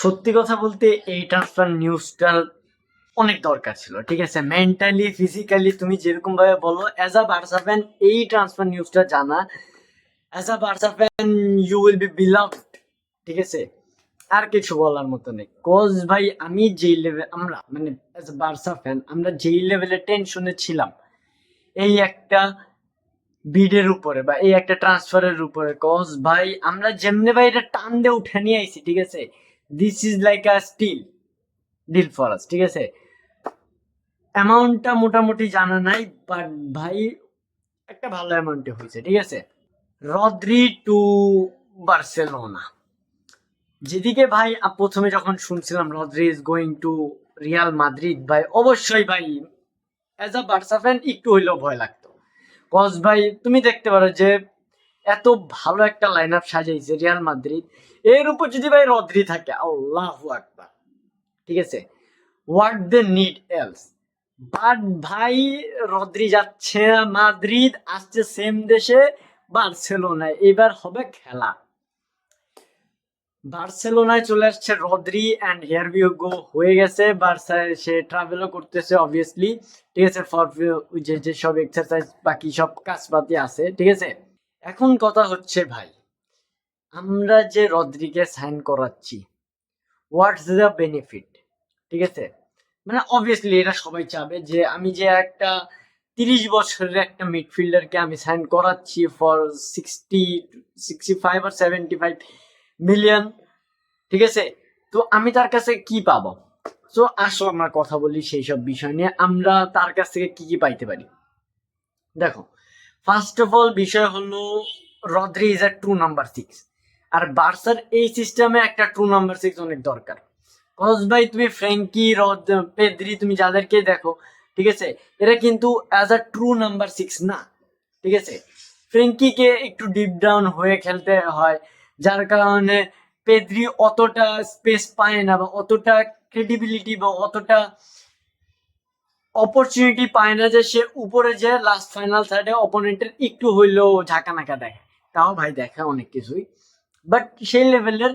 সত্যি কথা বলতে এই ট্রান্সফার নিউজটার অনেক দরকার ছিল। ঠিক আছে, মেন্টালি ফিজিক্যালি তুমি যেরকম ভাবে বলো, অ্যাজ আ বার্সা ফ্যান এই ট্রান্সফার নিউজটা জানা, as a Barca fan you will be beloved. ঠিক আছে, আর কিছু বলার মতো নেই। কজ ভাই আমি যেই লেভেল, আমরা মানে অ্যাজ আ বার্সা ফ্যান আমরা যেই লেভেলে টেনশনে ছিলাম এই একটা বিডের উপরে বা এই একটা ট্রান্সফারের উপরে, কজ ভাই আমরা যেমনি ভাই এটা টান দিয়ে উঠে নিয়ে আইছি। ঠিক আছে, this is like a steal deal for us. ঠিক আছে, অ্যামাউন্টটা মোটামুটি জানা নাই, বাট ভাই একটা ভালো অ্যামাউন্টে হয়েছে। ঠিক আছে, রদ্রি টু বার্সেলোনা। যেদিকে ভাই প্রথমে যখন শুনছিলাম Rodri is going to Real Madrid, ভাই অবশ্যই ভাই অ্যাজ আ বার্সা ফ্যান একটু হইলেও ভয় লাগতো। কজ ভাই তুমি দেখতে পারো যে এত ভালো একটা লাইন আপ সাজাইছে রিয়াল মাদ্রিদ, এর উপর যদি ভাই রদ্রি থাকে, আল্লাহু আকবার। ঠিক আছে, what they need else. But ভাই রদ্রি যাচ্ছে মাদ্রিদ, আসছে সেম দেশে বার্সেলোনায়, এবার হবে খেলা। বার্সেলোনায় চলে আসছে Rodri and here we go, হয়ে গেছে বার্সায়, সে ট্রাভেলও করতেছে অবভিয়াসলি। ঠিক আছে, ফর যে সব এক্সারসাইজ বাকি সব কাজপাতি আছে। ঠিক আছে, এখন কথা হচ্ছে ভাই, আমরা যে রদ্রিকে সাইন করাচ্ছি, হোয়াটস দ্য বেনিফিট? ঠিক আছে, মানে অবভিয়াসলি এটা সবাই চাবে যে আমি যে একটা 30 বছরের একটা মিডফিল্ডারকে আমি সাইন করাচ্ছি ফর 65 আর 75 মিলিয়ন। ঠিক আছে, তো আমি তার কাছে কি পাবো? তো আসো আমরা কথা বলি সেই সব বিষয় নিয়ে, আমরা তার কাছ থেকে কি কি পাইতে পারি। দেখো, ফার্স্ট অফ অল বিষয় হলো Rodri is a true number 6, আর বার্সার এই সিস্টেমে একটা ট্রু নাম্বার 6 অনেক দরকার। কজ ভাই তুমি ফ্র্যাঙ্কি, পেদ্রি, তুমি যাদেরকে দেখো, ঠিক আছে, এরা কিন্তু অ্যাজ আ ট্রু নাম্বার 6 না। ঠিক আছে, ফ্র্যাঙ্কিকে একটু ডিপ ডাউন হয়ে খেলতে হয়, যার কারণে পেদ্রি অতটা স্পেস পায় না, বা অতটা ক্রেডিবিলিটি বা অতটা অপরচুনিটি পায় না যে সে উপরে যে লাস্ট ফাইনাল থার্ডে অপোনেন্টের একটু হইলেও ঝাঁকা নাকা দেখে। তাও ভাই দেখে অনেক কিছুই, বাট সেই লেভেলের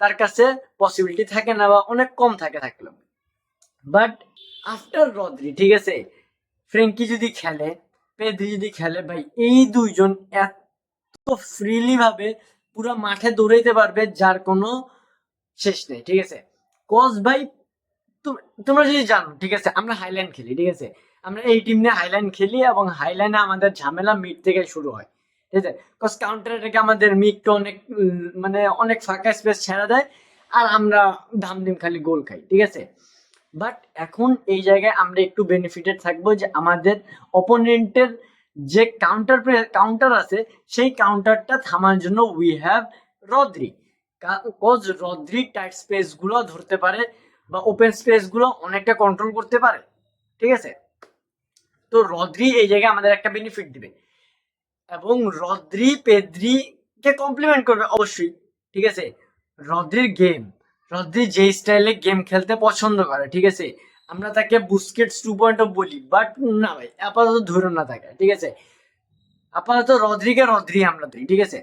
তার কাছে পসিবিলিটি থাকে না, বা অনেক কম থাকে থাকলেও। বাট আফটার রদ্রি, ঠিক আছে, ফ্রেঙ্কি যদি খেলে, পেদ্রি যদি খেলে, ভাই এই দুইজন এত ফ্রিলি ভাবে পুরো মাঠে দৌড়াইতে পারবে যার কোনো শেষ নেই। ঠিক আছে, কজ ভাই তোমরা যদি জানো, ঠিক আছে, আমরা হাইল্যান্ড খেলি। ঠিক আছে, আমরা এই টিম নিয়ে হাইল্যান্ড খেলি, এবং হাইল্যান্ডে আমাদের ঝামেলা মিড থেকে শুরু হয়। ঠিক আছে, কজ কাউন্টার অ্যাটাকে আমাদের মিডটা অনেক মানে অনেক ফাঁকা স্পেস ছেড়ে দেয়, আর আমরা ধামধিম খালি গোল খাই। ঠিক আছে, বাট এখন এই জায়গায় আমরা একটু বেনিফিটেড থাকবো যে আমাদের অপোনেন্টের যে কাউন্টার আছে, সেই কাউন্টারটা থামার জন্য we have Rodri. Cause Rodri tight space গুলো ধরতে পারে, বা ওপেন স্পেস গুলো অনেকটা কন্ট্রোল করতে পারে। ঠিক আছে, তো রদ্রি এই জায়গায় আমাদের একটা বেনিফিট দিবে, এবং রদ্রি পেদ্রি কে কমপ্লিমেন্ট করবে অবশ্যই। ঠিক আছে, রদ্রি যে স্টাইলে গেম খেলতে পছন্দ করে, ঠিক আছে, আমরা তাকে বুস্কেটস 2.0 বলি, বাট না ভাই আপাতত ধরো না থাকে। ঠিক আছে, আপাতত রদ্রি আমরা ধরি। ঠিক আছে,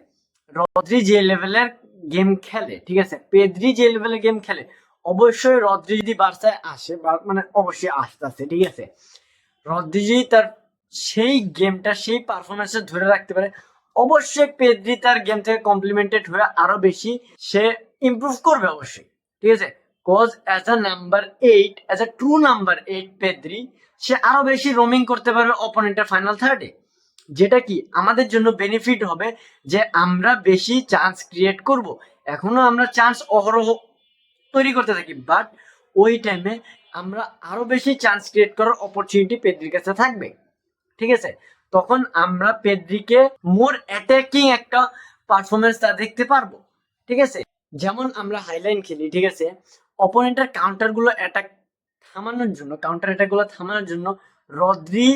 রদ্রি যে লেভেলের গেম খেলে, ঠিক আছে, পেদ্রি যে লেভেলের গেম খেলে, অবশ্যই রদ্রি যদি বার্সায় আসে, মানে অবশ্যই আসতেছে। ঠিক আছে, রদ্রি যদি তার সেই গেমটা, সেই পারফরমেন্সটা ধরে রাখতে পারে, অবশ্যই পেদ্রি তার গেম থেকে কমপ্লিমেন্টেড হয়ে আরো বেশি সে ইমপ্রুভ করবে অবশ্যই। ঠিক আছে, cause as a number 8, as a true number 8 Pedri, সে আরো বেশি রোমিং করতে পারবে অপোনেন্টের ফাইনাল থার্ডে, যেটা কি আমাদের জন্য বেনিফিট হবে, যে আমরা বেশি চান্স ক্রিয়েট করব। এখনো আমরা চান্স অহরহ তৈরি করতে থাকি, বাট ওই টাইমে আমরা আরো বেশি চান্স ক্রিয়েট করার অপরচুনিটি পেদ্রির কাছে থাকবে। ঠিক আছে, তখন আমরা পেদ্রিকে মোর অ্যাটাকিং একটা পারফরমেন্স তা দেখতে পারবো। ঠিক আছে, যেমন আমরা হাইলাইন খেলি, ঠিক আছে, অপোনেন্টের কাউন্টার গুলো অ্যাটাক থামানোর জন্য, কাউন্টার অ্যাটাক গুলো থামানোর জন্য রদ্রি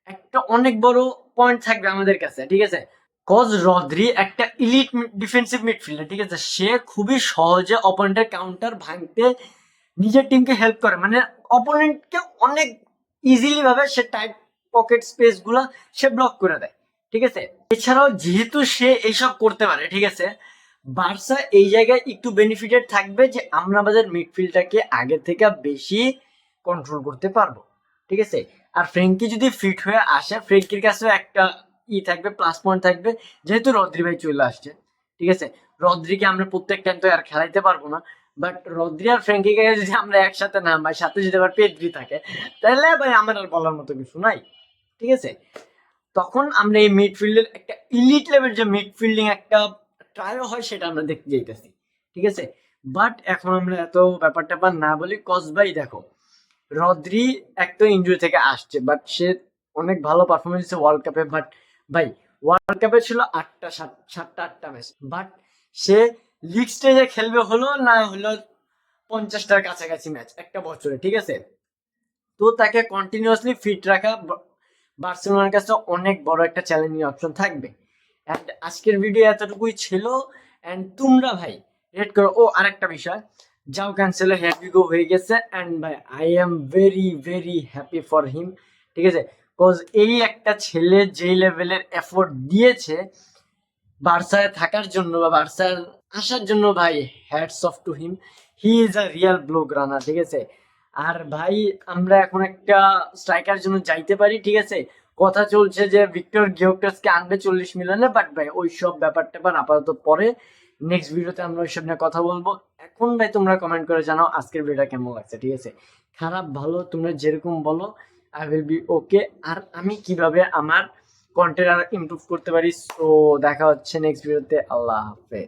একটা অনেক বড় পয়েন্ট থাকবে আমাদের কাছে। ঠিক আছে, কজ রদ্রি একটা ইলিট ডিফেন্সিভ মিডফিল্ডার। ঠিক আছে, সে খুবই সহজে অপোনেন্টের কাউন্টার ভাঙতে নিজের টিমকে হেল্প করে, মানে অপোনেন্টকে অনেক ইজিলি ভাবে সে টাইট পকেট স্পেস গুলা সে ব্লক করে দেয়। ঠিক আছে, এছাড়াও যেহেতু সে এইসব করতে পারে, ঠিক আছে, বার্সা এই জায়গায় একটু বেনিফিটেড থাকবে যে আমরা আমাদের মিডফিল্ডটাকে আগে থেকে বেশি কন্ট্রোল করতে পারবো, ঠিক আছে। আর ফ্র্যাঙ্কি যদি ফিট হয়ে আসে, ফ্র্যাঙ্কির কাছেও একটা থাকবে, প্লাস পয়েন্ট থাকবে, যেহেতু রদ্রি ভাই চলে আসছে, ঠিক আছে। রদ্রিকে আমরা প্রত্যেক টাইম তো আর খেলাইতে পারবো না, বাট রদ্রি আর ফ্র্যাঙ্কিকে যদি আমরা একসাথে নামাই, সাথে যদি আবার পেদ্রি থাকে, তাহলে ভাই আমার আর বলার মতো কিছু নাই, ঠিক আছে। তখন আমরা এই মিডফিল্ডের একটা ইলিট লেভেল যে মিডফিল্ডিং একটা ট্রায়ও হয় সেটা আমরা দেখতে যাইতেছি, ঠিক আছে। বাট এখন আমরা এত ব্যাপার ট্যাপার না বলি, কজ ভাই দেখো রদ্রি এক তো ইনজুরি থেকে আসছে, বাট সে অনেক ভালো পারফরমেন্স দিচ্ছে ওয়ার্ল্ড কাপে। বাট ভাই ওয়ার্ল্ড কাপে ছিল সাতটা আটটা ম্যাচ, বাট সে লিগ স্টেজে খেলবে হলো না হলো 50টার কাছাকাছি ম্যাচ একটা বছরে, ঠিক আছে। তো তাকে কন্টিনিউয়াসলি ফিট রাখা বার্সেলোনার কাছে অনেক বড় একটা চ্যালেঞ্জিং অপশন থাকবে। অ্যান্ড আজকের ভিডিও এতটুকুই ছিল। অ্যান্ড তোমরা ভাই রেড করো। ও আরেকটা বিষয়, যাও ক্যান্সেলের হ্যাপিগো হয়ে গেছে, অ্যান্ড ভাই I am very very happy for him, ঠিক আছে। বিকজ এই একটা ছেলে যেই লেভেলের এফোর্ট দিয়েছে বার্সায় থাকার জন্য বা বার্সার আসার জন্য, ভাই hats off to him, he is a real block runner, ঠিক আছে। আর ভাই আমরা এখন একটা স্ট্রাইকার জন্য যাইতে পারি, ঠিক আছে। কথা চলছে যে ভিক্টর গিয়োকেসকে আনবে 40 মিলিয়নে, বাট ভাই ওই সব ব্যাপার ট্যাপার আপাতত পরে, নেক্সট ভিডিওতে আমরা ওইসব নিয়ে কথা বলবো। এখন ভাই তোমরা কমেন্ট করে জানাও আজকের ভিডিওটা কেমন লাগছে, ঠিক আছে। খারাপ ভালো তোমরা যেরকম বলো, আই উইল বি ওকে। আর আমি কিভাবে আমার কন্টেন্ট আর ইমপ্রুভ করতে পারি। তো দেখা হচ্ছে নেক্সট ভিডিওতে। আল্লাহ হাফেজ।